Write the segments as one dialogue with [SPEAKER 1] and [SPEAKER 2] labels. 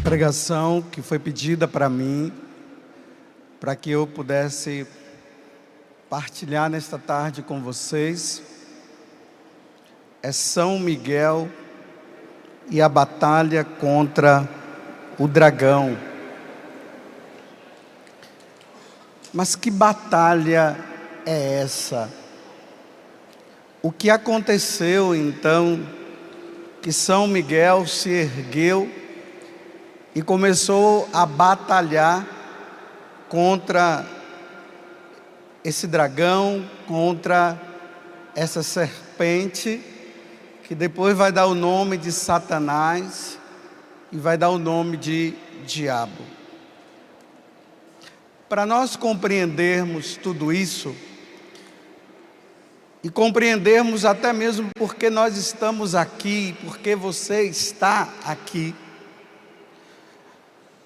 [SPEAKER 1] Pregação que foi pedida para mim, para que eu pudesse partilhar nesta tarde com vocês, é São Miguel e a batalha contra o dragão. Mas que batalha é essa? O que aconteceu então que São Miguel se ergueu e começou a batalhar contra esse dragão, contra essa serpente, que depois vai dar o nome de Satanás e vai dar o nome de diabo. Para nós compreendermos tudo isso, e compreendermos até mesmo porque nós estamos aqui, porque você está aqui,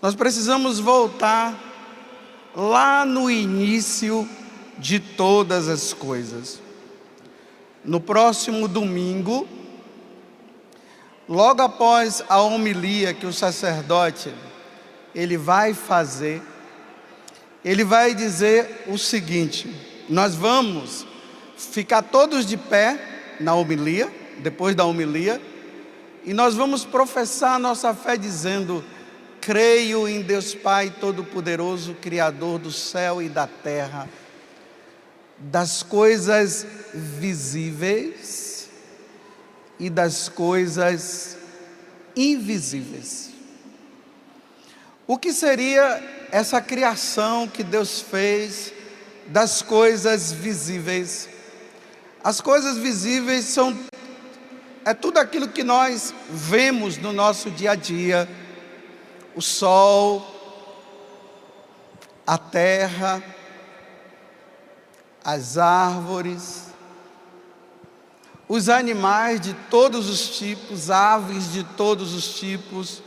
[SPEAKER 1] nós precisamos voltar lá no início de todas as coisas. No próximo domingo, logo após a homilia que o sacerdote ele vai fazer, ele vai dizer o seguinte: nós vamos ficar todos de pé na homilia, depois da homilia, e nós vamos professar a nossa fé dizendo: creio em Deus Pai Todo-Poderoso, Criador do céu e da terra, das coisas visíveis e das coisas invisíveis. O que seria essa criação que Deus fez das coisas visíveis? As coisas visíveis é tudo aquilo que nós vemos no nosso dia a dia: o sol, a terra, as árvores, os animais de todos os tipos, aves de todos os tipos,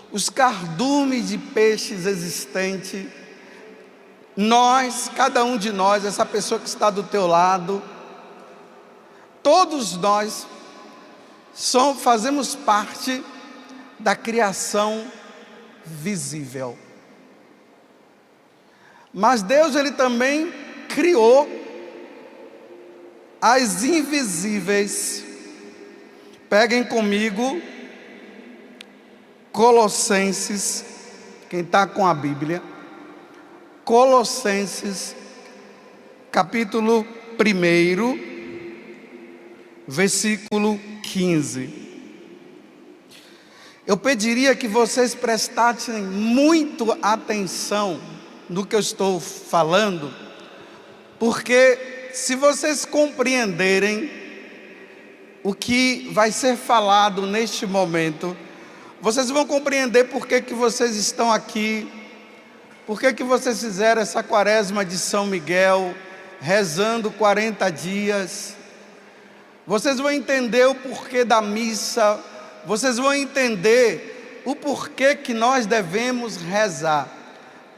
[SPEAKER 1] os cardumes de peixes existentes. Nós, cada um de nós, essa pessoa que está do teu lado, todos nós fazemos parte da criação visível. Mas Deus, ele também criou as invisíveis. Peguem comigo Colossenses, quem está com a Bíblia, Colossenses, capítulo 1, versículo 15. Eu pediria que vocês prestassem muito atenção no que eu estou falando, porque se vocês compreenderem o que vai ser falado neste momento, vocês vão compreender por que vocês estão aqui, por que vocês fizeram essa quaresma de São Miguel, rezando 40 dias. Vocês vão entender o porquê da missa, vocês vão entender o porquê que nós devemos rezar.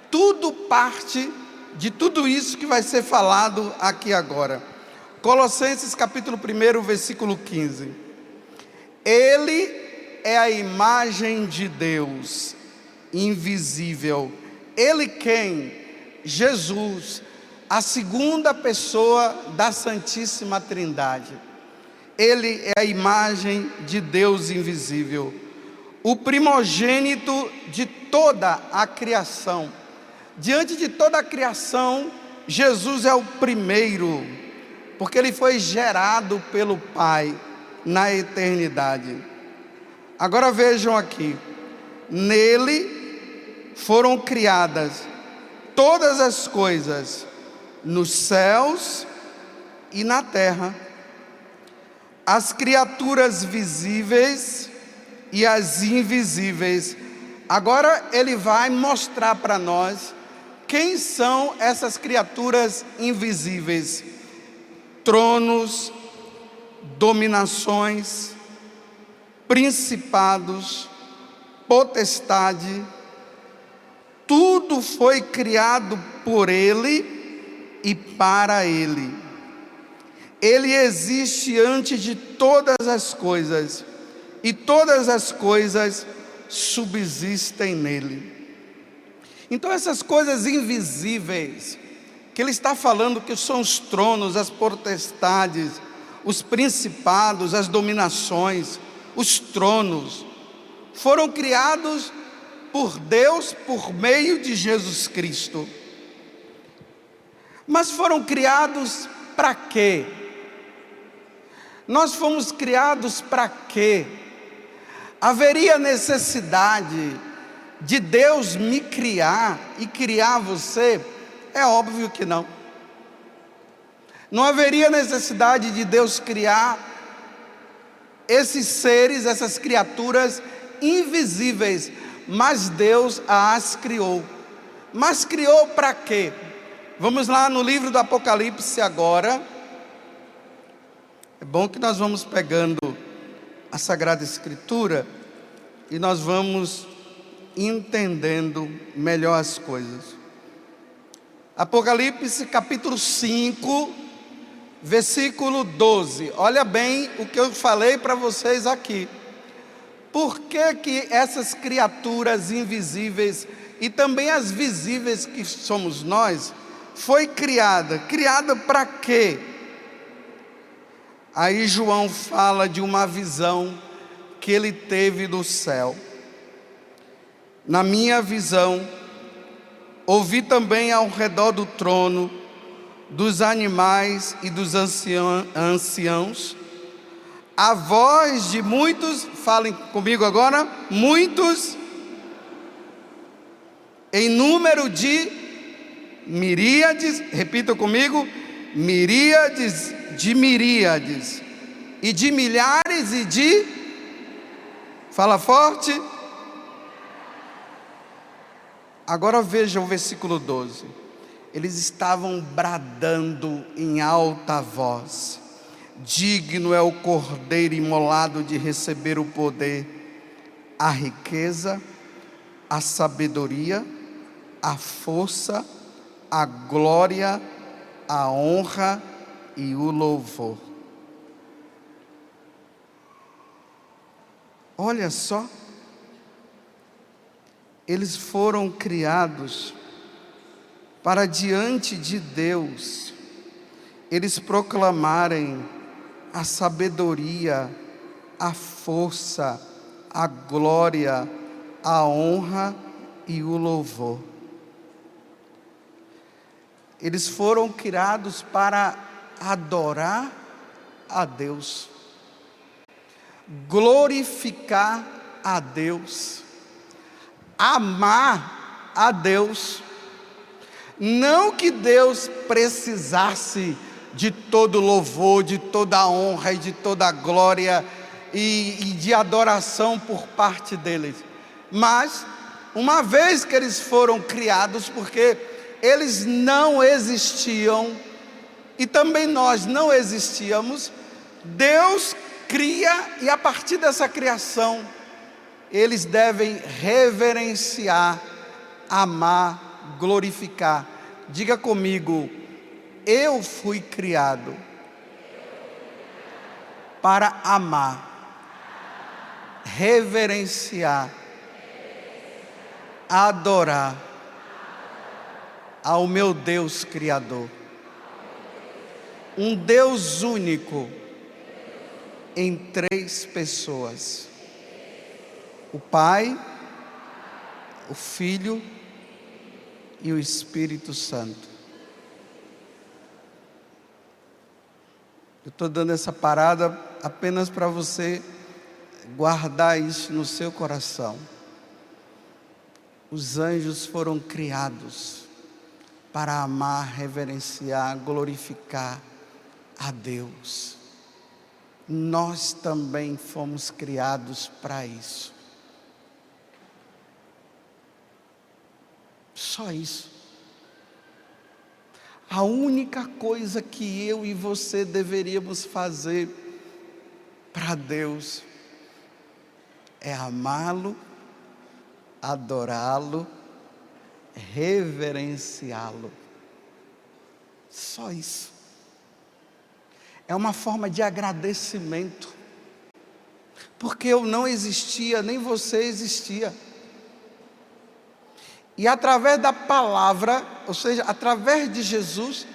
[SPEAKER 1] Tudo parte de tudo isso que vai ser falado aqui agora. Colossenses capítulo 1, versículo 15. Ele é a imagem de Deus, invisível. Ele quem? Jesus, a segunda pessoa da Santíssima Trindade. Ele é a imagem de Deus invisível, o primogênito de toda a criação. Diante de toda a criação, Jesus é o primeiro, porque ele foi gerado pelo Pai na eternidade. Agora vejam aqui: nele foram criadas todas as coisas, nos céus e na terra, as criaturas visíveis e as invisíveis. Agora ele vai mostrar para nós quem são essas criaturas invisíveis: tronos, dominações, principados, potestade. Tudo foi criado por ele e para ele. Ele existe antes de todas as coisas, e todas as coisas subsistem nele. Então essas coisas invisíveis, que ele está falando que são os tronos, as potestades, os principados, as dominações, os tronos, foram criados por Deus por meio de Jesus Cristo. Mas foram criados para quê? Nós fomos criados para quê? Haveria necessidade de Deus me criar e criar você? É óbvio que não. Não haveria necessidade de Deus criar esses seres, essas criaturas invisíveis, mas Deus as criou. Mas criou para quê? Vamos lá no livro do Apocalipse agora. É bom que nós vamos pegando a Sagrada Escritura e nós vamos entendendo melhor as coisas. Apocalipse capítulo 5, versículo 12. Olha bem o que eu falei para vocês aqui. Por que que essas criaturas invisíveis e também as visíveis que somos nós, foi criada? Criada para quê? Aí João fala de uma visão que ele teve do céu. Na minha visão, ouvi também ao redor do trono, dos animais e dos anciãos, a voz de muitos, falem comigo agora, muitos, em número de miríades, repita comigo, miríades de miríades, e de milhares e de, fala forte. Agora veja o versículo 12. Eles estavam bradando em alta voz: digno é o Cordeiro imolado de receber o poder, a riqueza, a sabedoria, a força, a glória, a honra e o louvor. Olha só, eles foram criados para diante de Deus eles proclamarem a sabedoria, a força, a glória, a honra e o louvor. Eles foram criados para adorar a Deus, glorificar a Deus, amar a Deus. Não que Deus precisasse de todo louvor, de toda honra e de toda glória e de adoração por parte deles, mas uma vez que eles foram criados, porque eles não existiam e também nós não existíamos, Deus cria, e a partir dessa criação eles devem reverenciar, amar, glorificar. Diga comigo: eu fui criado para amar, reverenciar, adorar ao meu Deus Criador, um Deus único em três pessoas: o Pai, o Filho e o Espírito Santo. Eu estou dando essa parada apenas para você guardar isso no seu coração. Os anjos foram criados para amar, reverenciar, glorificar a Deus. Nós também fomos criados para isso. Só isso. A única coisa que eu e você deveríamos fazer para Deus é amá-lo, adorá-lo, reverenciá-lo. Só isso. é uma forma de agradecimento, porque eu não existia, nem você existia. E através da palavra, ou seja, através de Jesus,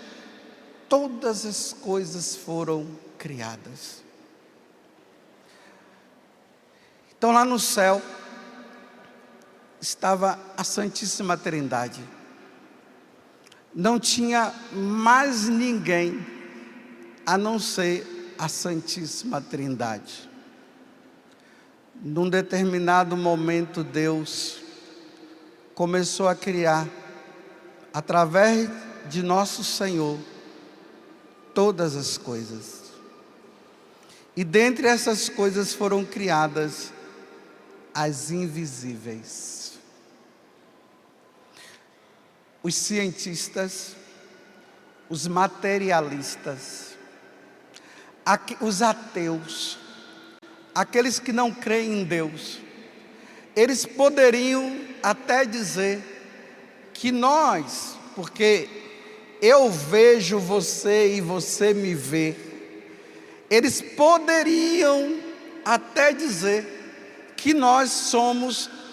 [SPEAKER 1] todas as coisas foram criadas. Então lá no céu estava a Santíssima Trindade. Não tinha mais ninguém a não ser a Santíssima Trindade. Num determinado momento, Deus começou a criar, através de nosso Senhor, todas as coisas. E dentre essas coisas foram criadas as invisíveis. Os cientistas, os materialistas, os ateus, aqueles que não creem em Deus, eles poderiam até dizer que nós, porque eu vejo você e você me vê, eles poderiam até dizer que nós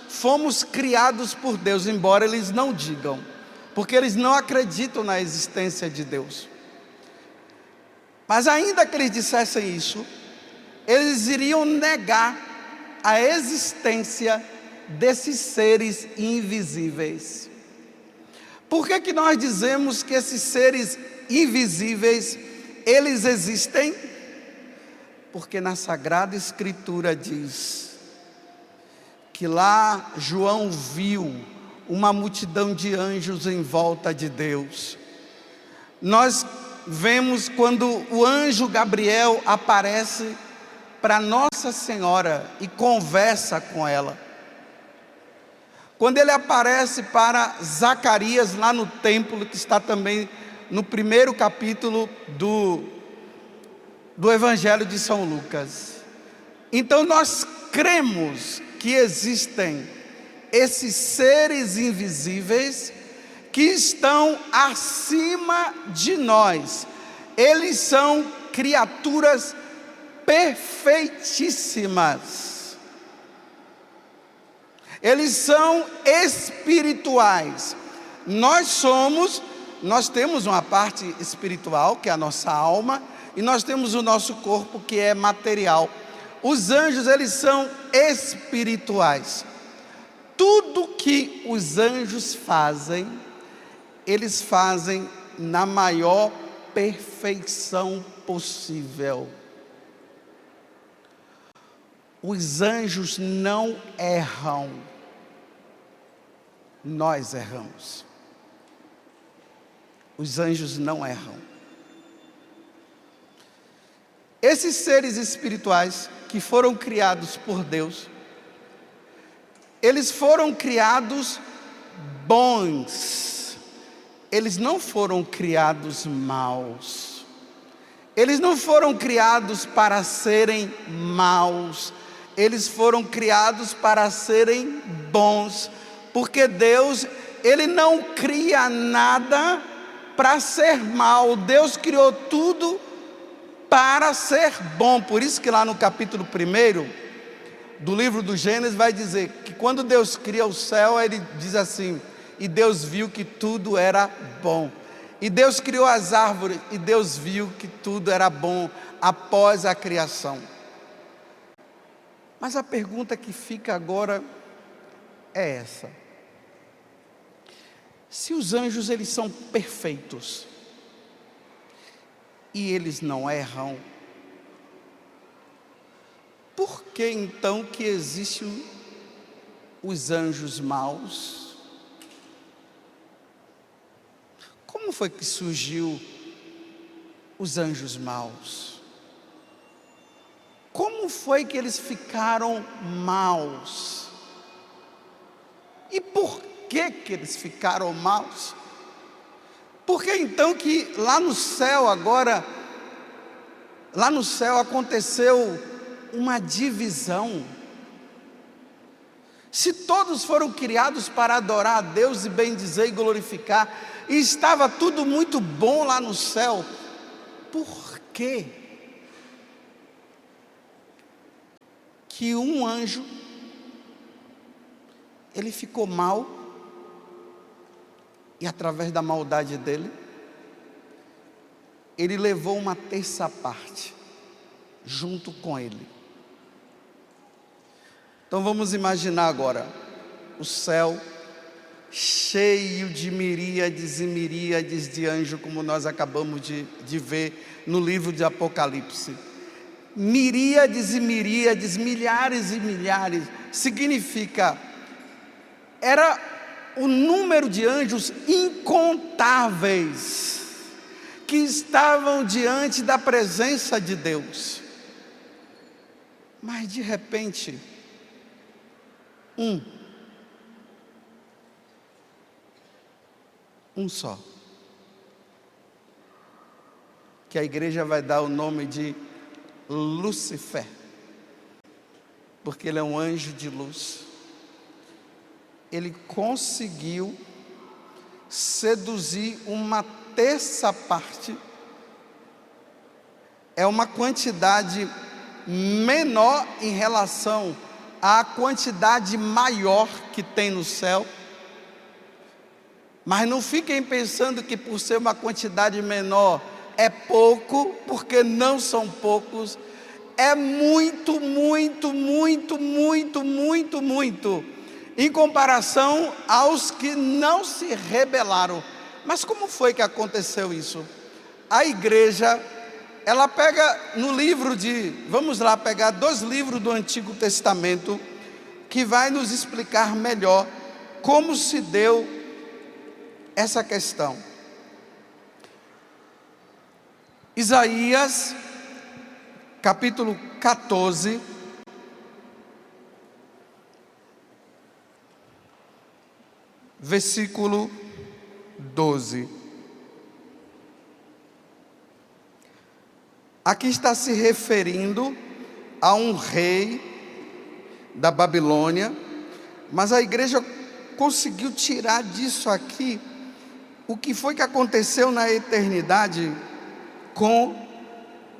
[SPEAKER 1] fomos criados por Deus, embora eles não digam, porque eles não acreditam na existência de Deus. Mas ainda que eles dissessem isso, eles iriam negar a existência desses seres invisíveis. Por que que nós dizemos que esses seres invisíveis, eles existem? Porque na Sagrada Escritura diz que lá João viu uma multidão de anjos em volta de Deus. Nós vemos quando o anjo Gabriel aparece para Nossa Senhora e conversa com ela. Quando ele aparece para Zacarias lá no templo, que está também no primeiro capítulo do Evangelho de São Lucas. Então nós cremos que existem esses seres invisíveis que estão acima de nós. Eles são criaturas perfeitíssimas. Eles são espirituais. Nós temos uma parte espiritual, que é a nossa alma, e nós temos o nosso corpo, que é material. Os anjos, eles são espirituais. Tudo que os anjos fazem, eles fazem na maior perfeição possível. Os anjos não erram, nós erramos. Os anjos não erram. Esses seres espirituais que foram criados por Deus, eles foram criados bons, eles não foram criados maus, eles não foram criados para serem maus, eles foram criados para serem bons, porque Deus, Ele não cria nada para ser mal. Deus criou tudo para ser bom. Por isso que lá no capítulo 1 do livro do Gênesis vai dizer que quando Deus cria o céu, Ele diz assim: e Deus viu que tudo era bom. E Deus criou as árvores, e Deus viu que tudo era bom após a criação. Mas a pergunta que fica agora é essa: se os anjos, eles são perfeitos e eles não erram, por que então que existem os anjos maus? Como foi que surgiu os anjos maus? Como foi que eles ficaram maus? E por que eles ficaram maus? Por que então que lá no céu agora, lá no céu aconteceu uma divisão? Se todos foram criados para adorar a Deus e bendizer e glorificar, e estava tudo muito bom lá no céu, por que que um anjo, ele ficou mal, e através da maldade dele, ele levou uma terça parte junto com ele. Então vamos imaginar agora o céu cheio de miríades e miríades de anjos, como nós acabamos de ver no livro de Apocalipse. Miríades e miríades, milhares e milhares, significa, era o número de anjos incontáveis que estavam diante da presença de Deus. Mas de repente, um só, que a igreja vai dar o nome de Lúcifer, porque ele é um anjo de luz. Ele conseguiu seduzir uma terça parte, é uma quantidade menor em relação à quantidade maior que tem no céu. Mas não fiquem pensando que por ser uma quantidade menor é pouco, porque não são poucos. É muito, muito, muito, muito, muito, muito, em comparação aos que não se rebelaram. Mas como foi que aconteceu isso? A igreja, ela pega no livro vamos lá pegar 2 livros do Antigo Testamento, que vai nos explicar melhor como se deu essa questão. Isaías, capítulo 14, versículo 12. Aqui está se referindo a um rei da Babilônia, mas a igreja conseguiu tirar disso aqui o que foi que aconteceu na eternidade com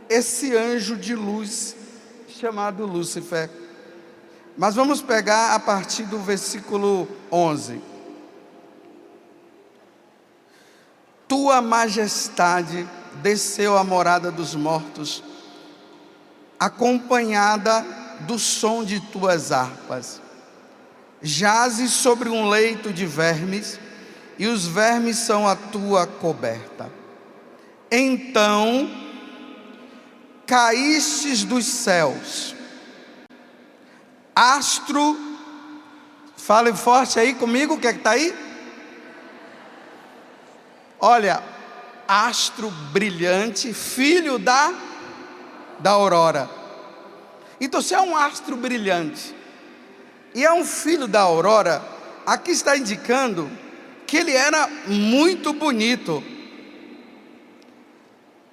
[SPEAKER 1] esse anjo de luz chamado Lúcifer. Mas vamos pegar a partir do versículo 11. Tua majestade desceu à morada dos mortos, acompanhada do som de tuas harpas. Jazes sobre um leito de vermes, e os vermes são a tua coberta. Então caístes dos céus, astro, fale forte aí comigo, o que é que está aí? Olha, astro brilhante, filho da aurora. Então, se é um astro brilhante e é um filho da aurora, aqui está indicando que ele era muito bonito.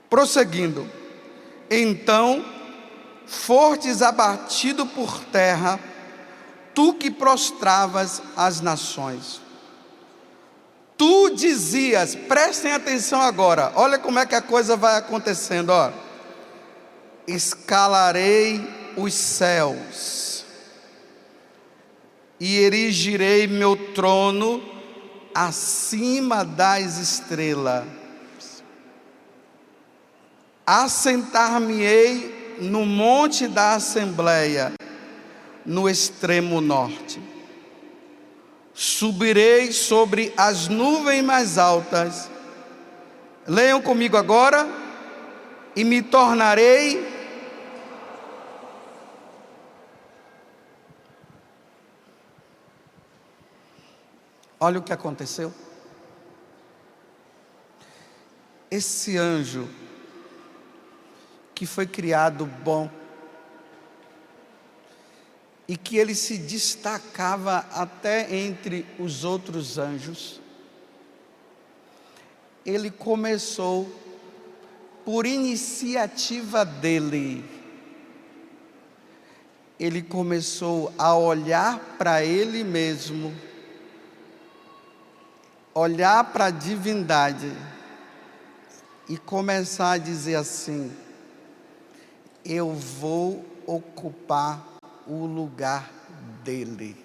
[SPEAKER 1] Prosseguindo, então fostes abatido por terra, tu que prostravas as nações. Tu dizias, prestem atenção agora, olha como é que a coisa vai acontecendo, ó. Escalarei os céus e erigirei meu trono acima das estrelas. Assentar-me-ei no monte da Assembleia, no extremo norte. Subirei sobre as nuvens mais altas. Leiam comigo agora. E me tornarei olha o que aconteceu. Esse anjo que foi criado bom e que ele se destacava até entre os outros anjos, ele começou, por iniciativa dele, ele começou a olhar para ele mesmo, olhar para a divindade e começar a dizer assim: eu vou ocupar o lugar dele.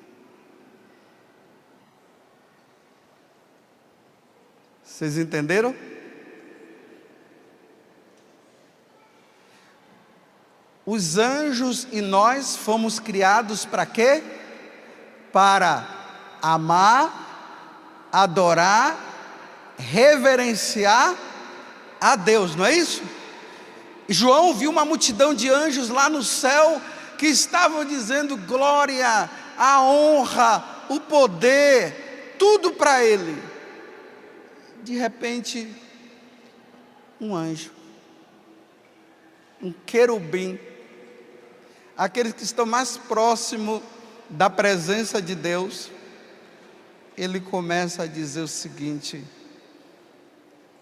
[SPEAKER 1] Vocês entenderam? Os anjos e nós fomos criados para quê? Para amar, adorar, reverenciar a Deus, não é isso? João viu uma multidão de anjos lá no céu que estavam dizendo glória, a honra, o poder, tudo para ele. De repente, um anjo, um querubim, aqueles que estão mais próximos da presença de Deus, ele começa a dizer o seguinte: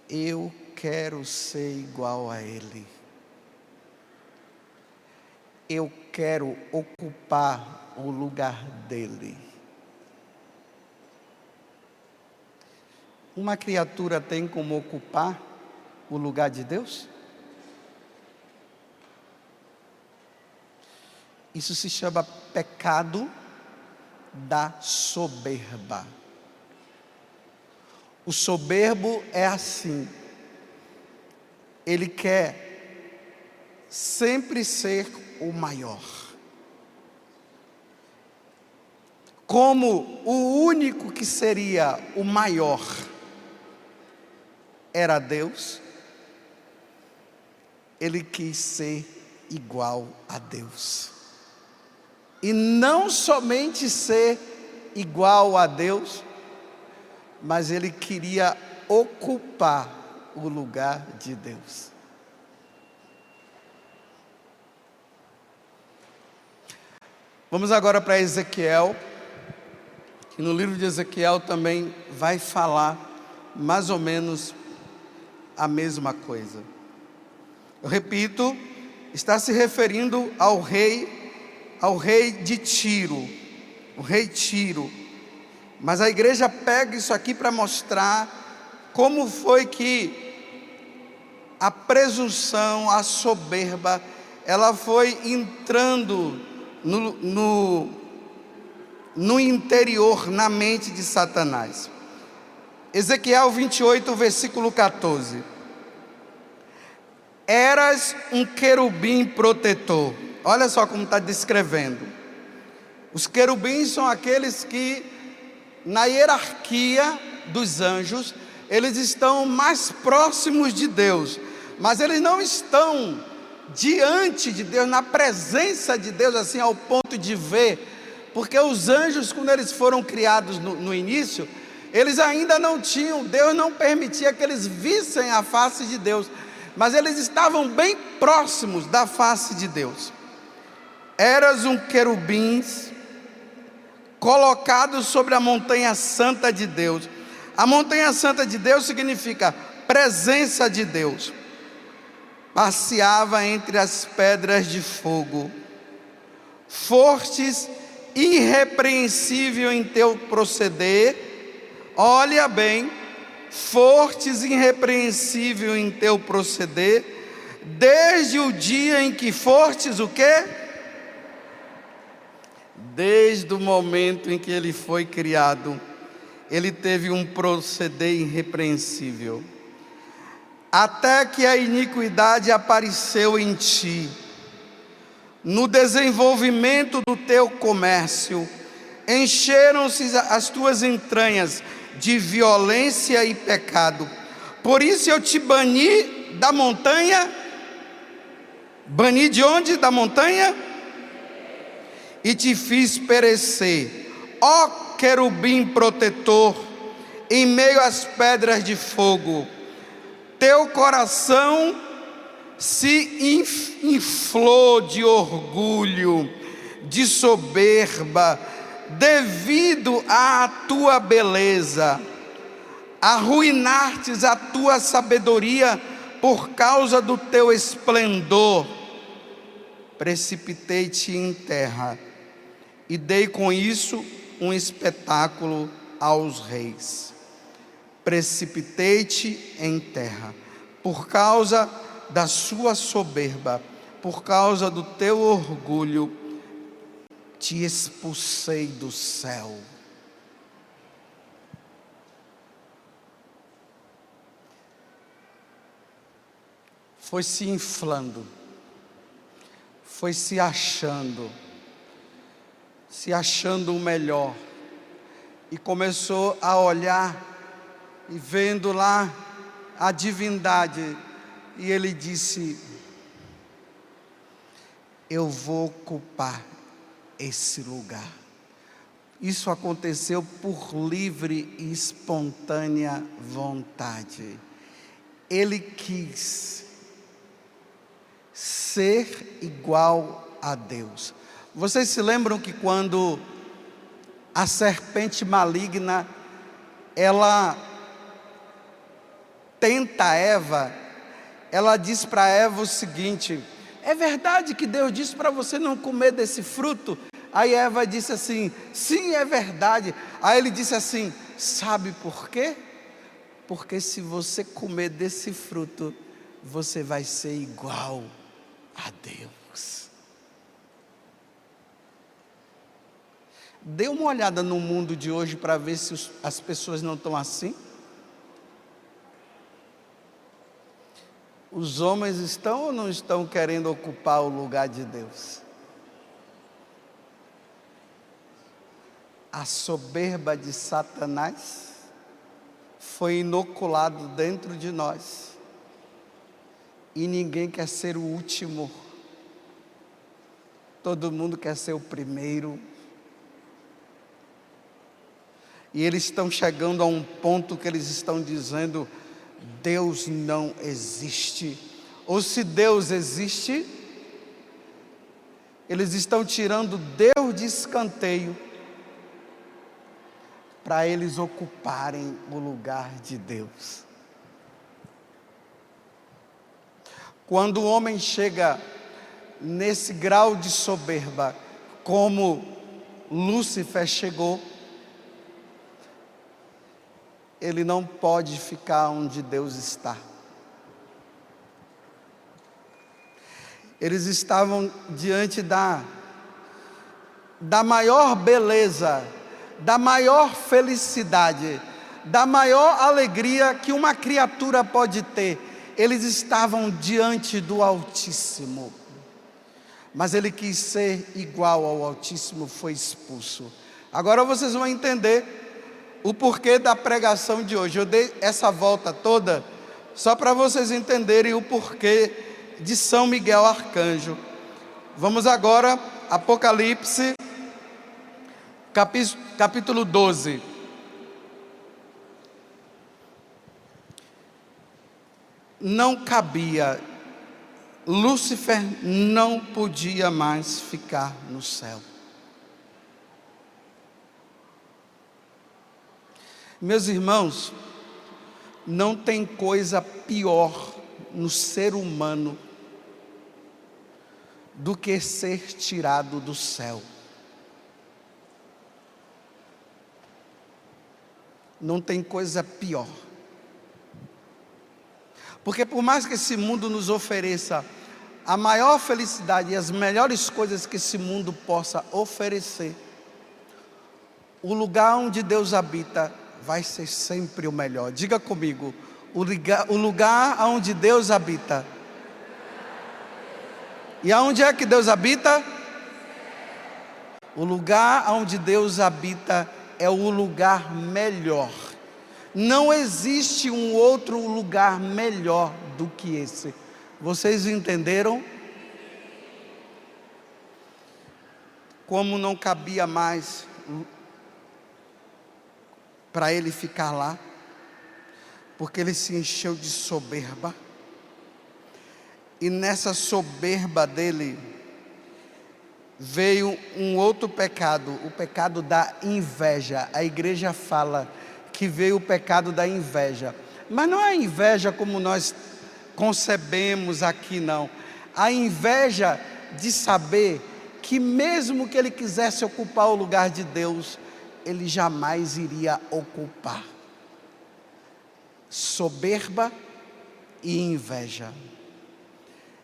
[SPEAKER 1] eu quero ser igual a ele. Eu quero ocupar o lugar dele. Uma criatura tem como ocupar o lugar de Deus? Isso se chama pecado da soberba. O soberbo é assim. Ele quer sempre ser o maior. Como o único que seria o maior era Deus, ele quis ser igual a Deus. E não somente ser igual a Deus, mas ele queria ocupar o lugar de Deus. Vamos agora para Ezequiel, que no livro de Ezequiel também vai falar mais ou menos a mesma coisa. Eu repito, está se referindo ao rei de Tiro, o rei Tiro. Mas a igreja pega isso aqui para mostrar como foi que a presunção, a soberba, ela foi entrando no interior, na mente de Satanás. Ezequiel 28, versículo 14. Eras um querubim protetor. Olha só como está descrevendo. Os querubins são aqueles que, na hierarquia dos anjos, eles estão mais próximos de Deus, mas eles não estão diante de Deus, na presença de Deus, assim ao ponto de ver, porque os anjos, quando eles foram criados no início, eles ainda não tinham, Deus não permitia que eles vissem a face de Deus, mas eles estavam bem próximos da face de Deus. Eras um querubim colocado sobre a montanha santa de Deus. A montanha santa de Deus significa presença de Deus. Passeava entre as pedras de fogo, fortes, irrepreensível em teu proceder. Olha bem, fortes, irrepreensível em teu proceder, desde o dia em que fortes o quê? Desde o momento em que ele foi criado, ele teve um proceder irrepreensível, até que a iniquidade apareceu em ti. No desenvolvimento do teu comércio, encheram-se as tuas entranhas de violência e pecado. Por isso eu te bani da montanha. Bani de onde? Da montanha? E te fiz perecer, ó querubim protetor, em meio às pedras de fogo. Teu coração se inflou de orgulho, de soberba, devido à tua beleza. Arruinastes a tua sabedoria por causa do teu esplendor. Precipitei-te em terra e dei com isso um espetáculo aos reis. Precipitei-te em terra, por causa da sua soberba, por causa do teu orgulho, te expulsei do céu. Foi se inflando, foi se achando o melhor, e começou a olhar e vendo lá a divindade, e ele disse: eu vou ocupar esse lugar. Isso aconteceu por livre e espontânea vontade. Ele quis ser igual a Deus. Vocês se lembram que quando a serpente maligna, ela tenta Eva, ela diz para Eva o seguinte: é verdade que Deus disse para você não comer desse fruto? Aí Eva disse assim: sim, é verdade. Aí ele disse assim: sabe por quê? Porque se você comer desse fruto, você vai ser igual a Deus. Dê uma olhada no mundo de hoje para ver se as pessoas não estão assim. Os homens estão ou não estão querendo ocupar o lugar de Deus? A soberba de Satanás foi inoculado dentro de nós. E ninguém quer ser o último. Todo mundo quer ser o primeiro. E eles estão chegando a um ponto que eles estão dizendo: Deus não existe. Ou se Deus existe, eles estão tirando Deus de escanteio para eles ocuparem o lugar de Deus. Quando o homem chega nesse grau de soberba, como Lúcifer chegou, ele não pode ficar onde Deus está. Eles estavam diante da maior beleza, da maior felicidade, da maior alegria que uma criatura pode ter. Eles estavam diante do Altíssimo, mas ele quis ser igual ao Altíssimo, foi expulso. Agora vocês vão entender o porquê da pregação de hoje. Eu dei essa volta toda só para vocês entenderem o porquê de São Miguel Arcanjo. Vamos agora, Apocalipse, capítulo 12. Não cabia, Lúcifer não podia mais ficar no céu. Meus irmãos, não tem coisa pior no ser humano do que ser tirado do céu. Não tem coisa pior. Porque por mais que esse mundo nos ofereça a maior felicidade e as melhores coisas que esse mundo possa oferecer, o lugar onde Deus habita vai ser sempre o melhor. Diga comigo: o lugar onde Deus habita. E aonde é que Deus habita? O lugar onde Deus habita é o lugar melhor. Não existe um outro lugar melhor do que esse. Vocês entenderam? Como não cabia mais para ele ficar lá, porque ele se encheu de soberba, e nessa soberba dele veio um outro pecado, o pecado da inveja. A igreja fala que veio o pecado da inveja, mas não é a inveja como nós concebemos aqui, não. A inveja de saber que mesmo que ele quisesse ocupar o lugar de Deus, ele jamais iria ocupar. Soberba e inveja.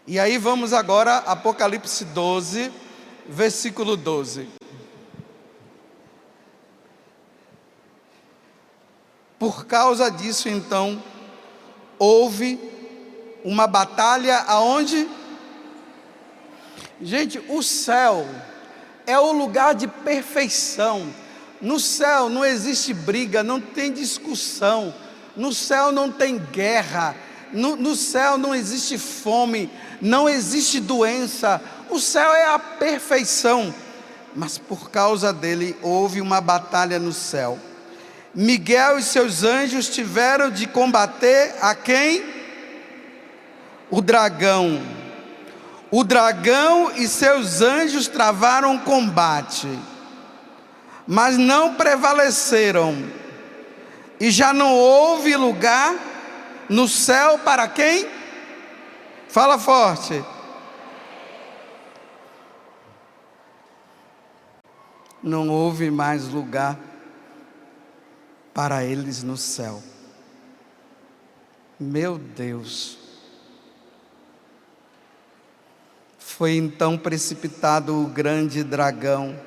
[SPEAKER 1] E aí vamos agora, Apocalipse 12, versículo 12. Por causa disso, então, houve uma batalha aonde? Gente, o céu é o lugar de perfeição. No céu não existe briga, não tem discussão. No céu não tem guerra. No céu não existe fome, não existe doença. O céu é a perfeição. Mas por causa dele houve uma batalha no céu. Miguel e seus anjos tiveram de combater a quem? O dragão. O dragão e seus anjos travaram o combate, mas não prevaleceram. E já não houve lugar no céu para quem? Fala forte. Não houve mais lugar para eles no céu. Meu Deus. Foi então precipitado o grande dragão,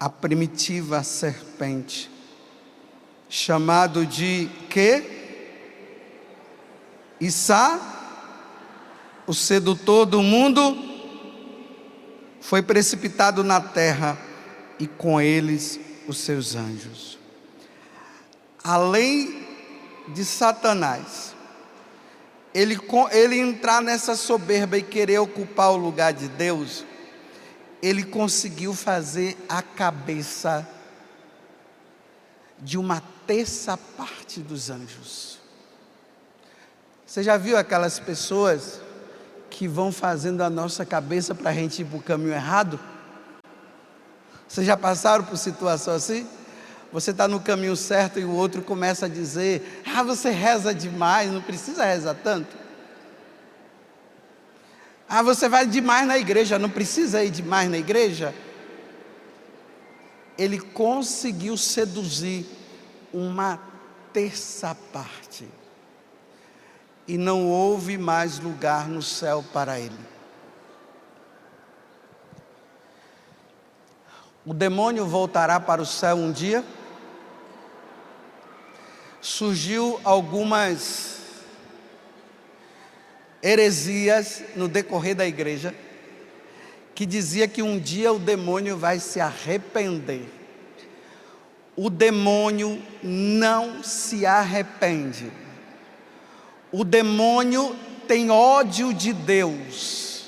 [SPEAKER 1] a primitiva serpente, chamado de quê? Issa, o sedutor do mundo, foi precipitado na terra e com eles os seus anjos. Além de Satanás, ele entrar nessa soberba e querer ocupar o lugar de Deus, ele conseguiu fazer a cabeça de uma terça parte dos anjos. Você já viu aquelas pessoas que vão fazendo a nossa cabeça para a gente ir para o caminho errado? Vocês já passaram por situação assim? Você está no caminho certo e o outro começa a dizer: ah, você reza demais, não precisa rezar tanto. Ah, você vai demais na igreja, não precisa ir demais na igreja. Ele conseguiu seduzir uma terça parte. E não houve mais lugar no céu para ele. O demônio voltará para o céu um dia. Surgiu algumas heresias no decorrer da igreja, que dizia que um dia o demônio vai se arrepender. O demônio não se arrepende. O demônio tem ódio de Deus,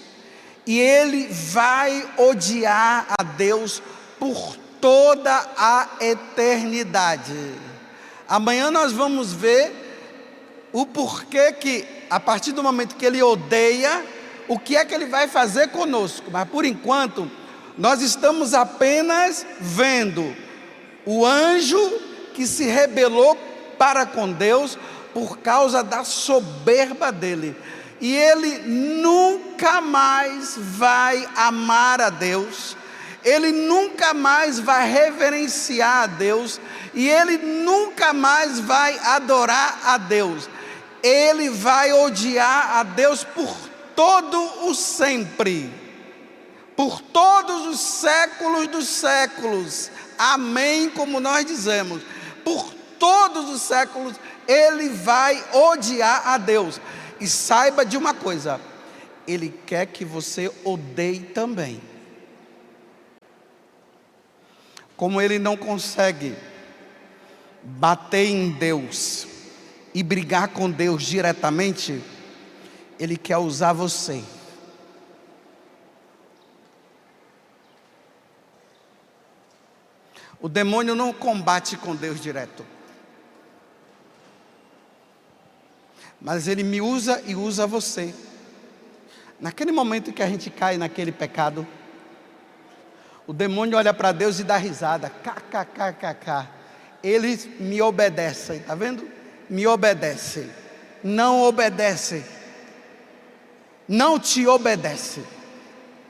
[SPEAKER 1] e ele vai odiar a Deus por toda a eternidade. Amanhã nós vamos ver o porquê que, a partir do momento que ele odeia, o que é que ele vai fazer conosco. Mas por enquanto, nós estamos apenas vendo o anjo que se rebelou para com Deus por causa da soberba dele. E ele nunca mais vai amar a Deus, ele nunca mais vai reverenciar a Deus, e ele nunca mais vai adorar a Deus. Ele vai odiar a Deus por todo o sempre, por todos os séculos dos séculos. Amém, como nós dizemos. Por todos os séculos ele vai odiar a Deus. E saiba de uma coisa: ele quer que você odeie também. Como ele não consegue bater em Deus e brigar com Deus diretamente, ele quer usar você. O demônio não combate com Deus direto, mas ele me usa e usa você. Naquele momento que a gente cai naquele pecado, o demônio olha para Deus e dá risada, kkkk. Eles me obedecem, está vendo? Me obedecem. Não obedecem, não te obedecem,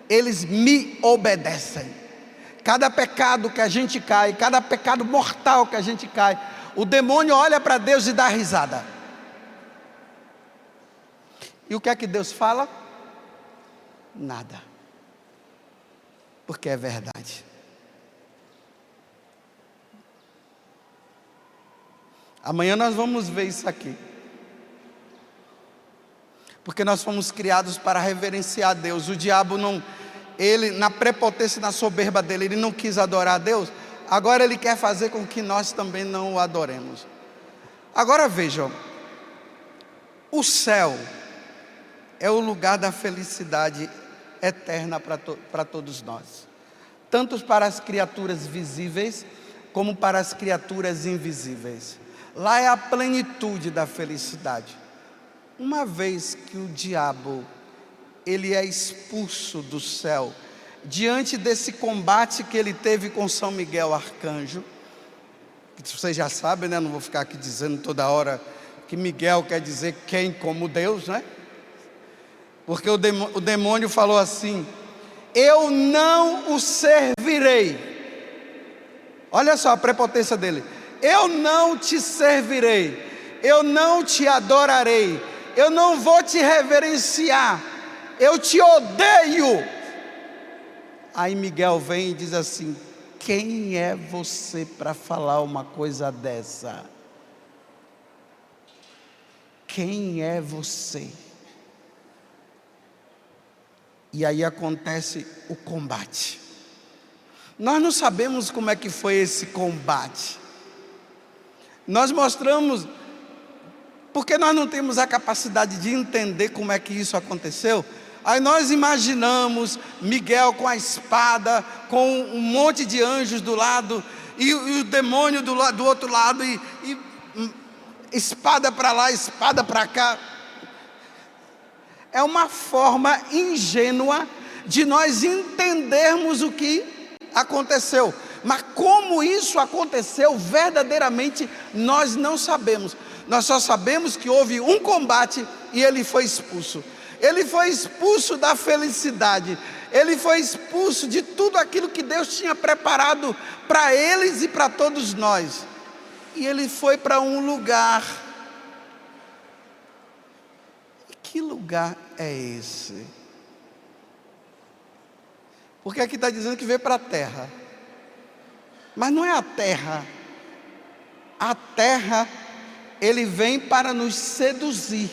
[SPEAKER 1] eles me obedecem. Cada pecado que a gente cai, cada pecado mortal que a gente cai, o demônio olha para Deus e dá risada. E o que é que Deus fala? Nada. Porque é verdade. Amanhã nós vamos ver isso aqui. Porque nós fomos criados para reverenciar a Deus. O diabo não, ele na prepotência e na soberba dele, ele não quis adorar a Deus. Agora ele quer fazer com que nós também não o adoremos. Agora vejam, o céu é o lugar da felicidade eterna para todos nós. Tanto para as criaturas visíveis, como para as criaturas invisíveis. Lá é a plenitude da felicidade. Uma vez que o diabo, ele é expulso do céu, diante desse combate que ele teve com São Miguel Arcanjo, que vocês já sabem, né? Não vou ficar aqui dizendo toda hora que Miguel quer dizer quem como Deus, né? Porque o demônio falou assim: eu não o servirei. Olha só a prepotência dele: eu não te servirei, eu não te adorarei, eu não vou te reverenciar, eu te odeio. Aí Miguel vem e diz assim: quem é você para falar uma coisa dessa? Quem é você? E aí acontece o combate. Nós não sabemos como é que foi esse combate. Nós mostramos, porque nós não temos a capacidade de entender como é que isso aconteceu. Aí nós imaginamos Miguel com a espada, com um monte de anjos do lado, e o demônio do outro lado, e espada para lá, espada para cá. É uma forma ingênua de nós entendermos o que aconteceu. Mas como isso aconteceu verdadeiramente, nós não sabemos. Nós só sabemos que houve um combate e ele foi expulso. Ele foi expulso da felicidade. Ele foi expulso de tudo aquilo que Deus tinha preparado para eles e para todos nós. E ele foi para um lugar. E que lugar é esse? Porque aqui está dizendo que veio para a terra. Mas não é a terra. A terra, ele vem para nos seduzir.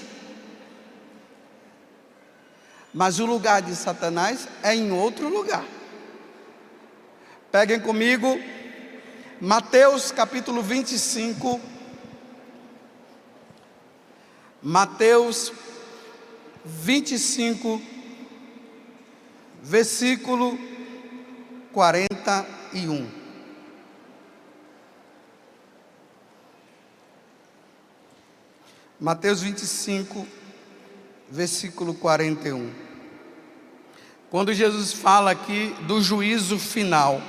[SPEAKER 1] Mas o lugar de Satanás é em outro lugar. Peguem comigo Mateus capítulo 25. Mateus 25, versículo 41. Mateus 25, versículo 41. Quando Jesus fala aqui do juízo final.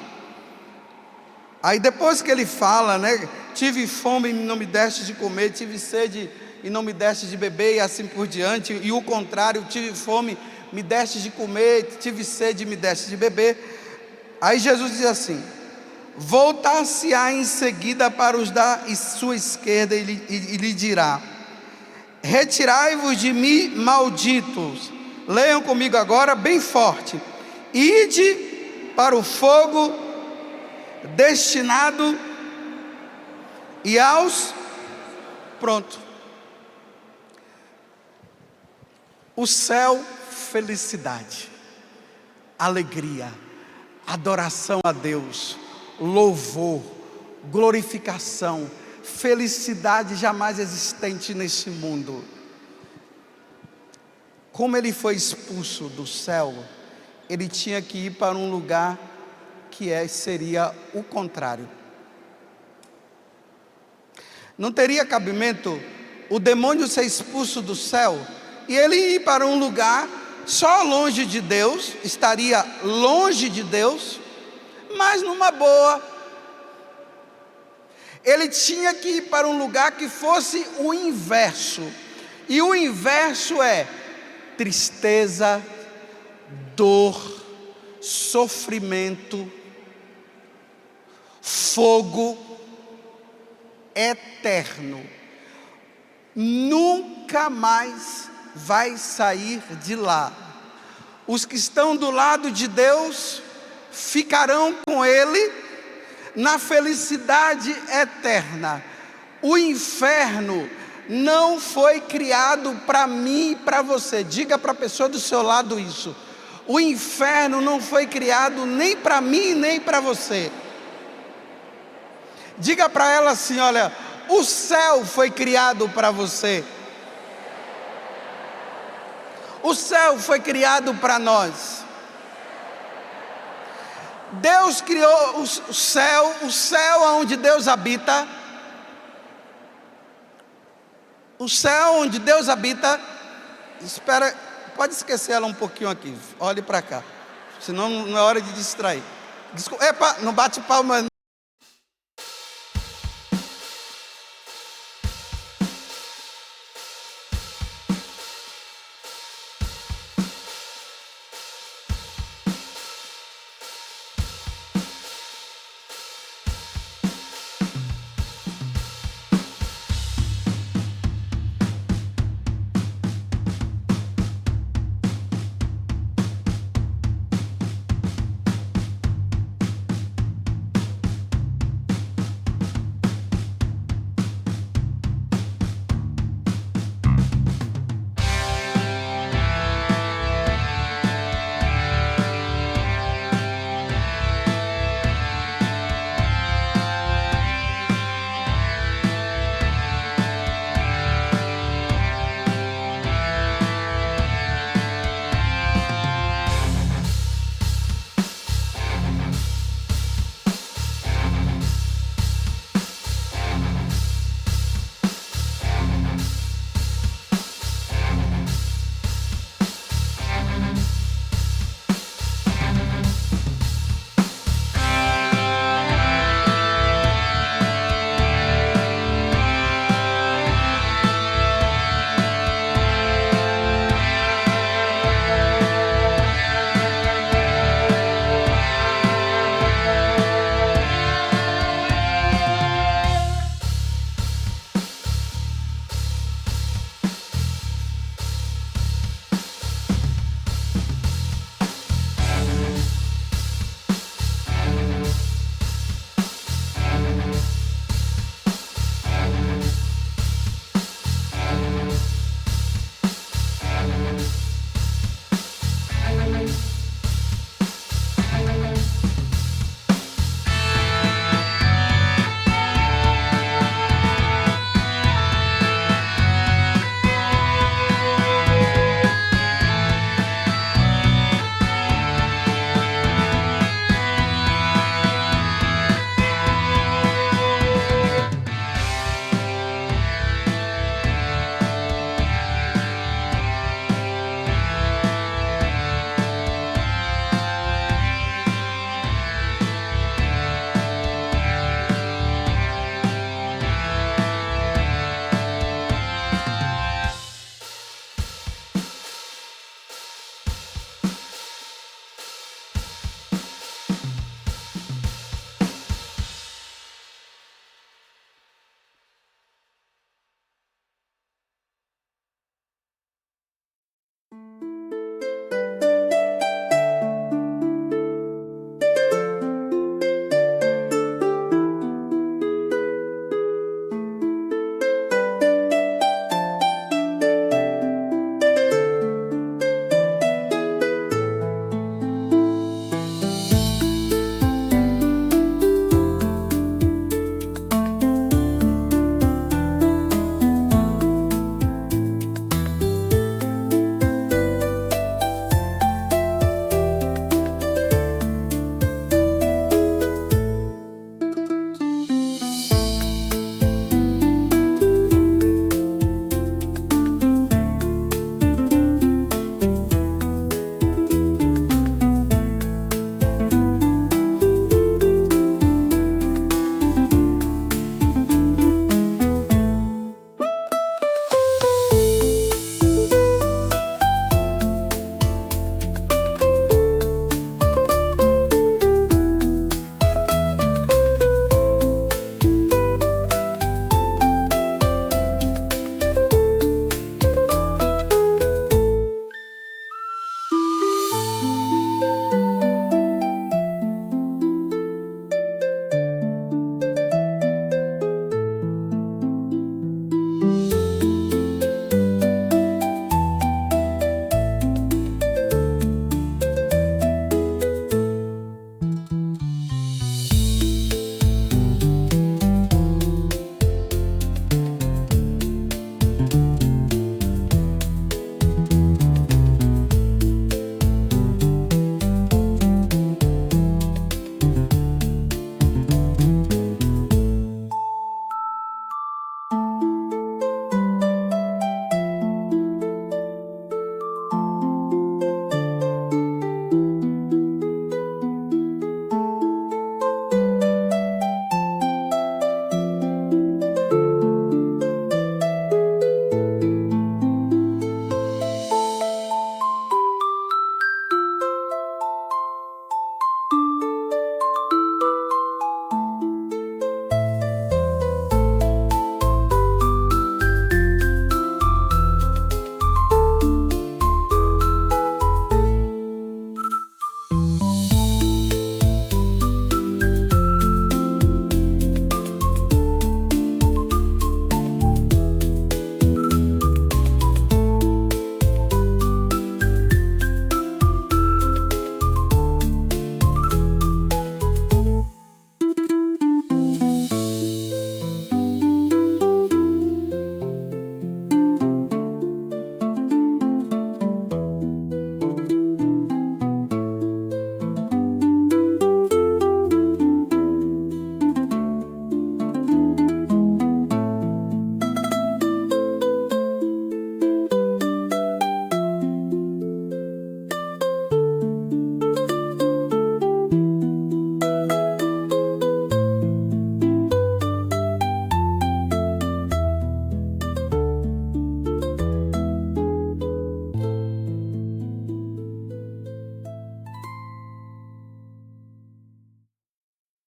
[SPEAKER 1] Aí depois que ele fala, né? Tive fome e não me deste de comer, tive sede e não me deste de beber, e assim por diante. E o contrário, tive fome, me deste de comer, tive sede e me deste de beber. Aí Jesus diz assim: voltar-se-á em seguida para os da sua esquerda e lhe dirá: retirai-vos de mim, malditos. Leiam comigo agora bem forte: ide para o fogo destinado e aos... Pronto. O céu, felicidade, alegria, adoração a Deus, louvor, glorificação, felicidade jamais existente nesse mundo. Como ele foi expulso do céu, ele tinha que ir para um lugar que seria o contrário. Não teria cabimento o demônio ser expulso do céu e ele ir para um lugar só longe de Deus, estaria longe de Deus, mas numa boa. Ele tinha que ir para um lugar que fosse o inverso. E o inverso é tristeza, dor, sofrimento, fogo eterno. Nunca mais vai sair de lá. Os que estão do lado de Deus ficarão com Ele na felicidade eterna. O inferno não foi criado para mim e para você. Diga para a pessoa do seu lado isso. O inferno não foi criado nem para mim nem para você. Diga para ela assim: olha, o céu foi criado para você. O céu foi criado para nós. Deus criou o céu onde Deus habita. O céu onde Deus habita. Espera, pode esquecer ela um pouquinho aqui. Olhe para cá. Senão não é hora de distrair. Desculpa, epa, não bate palma.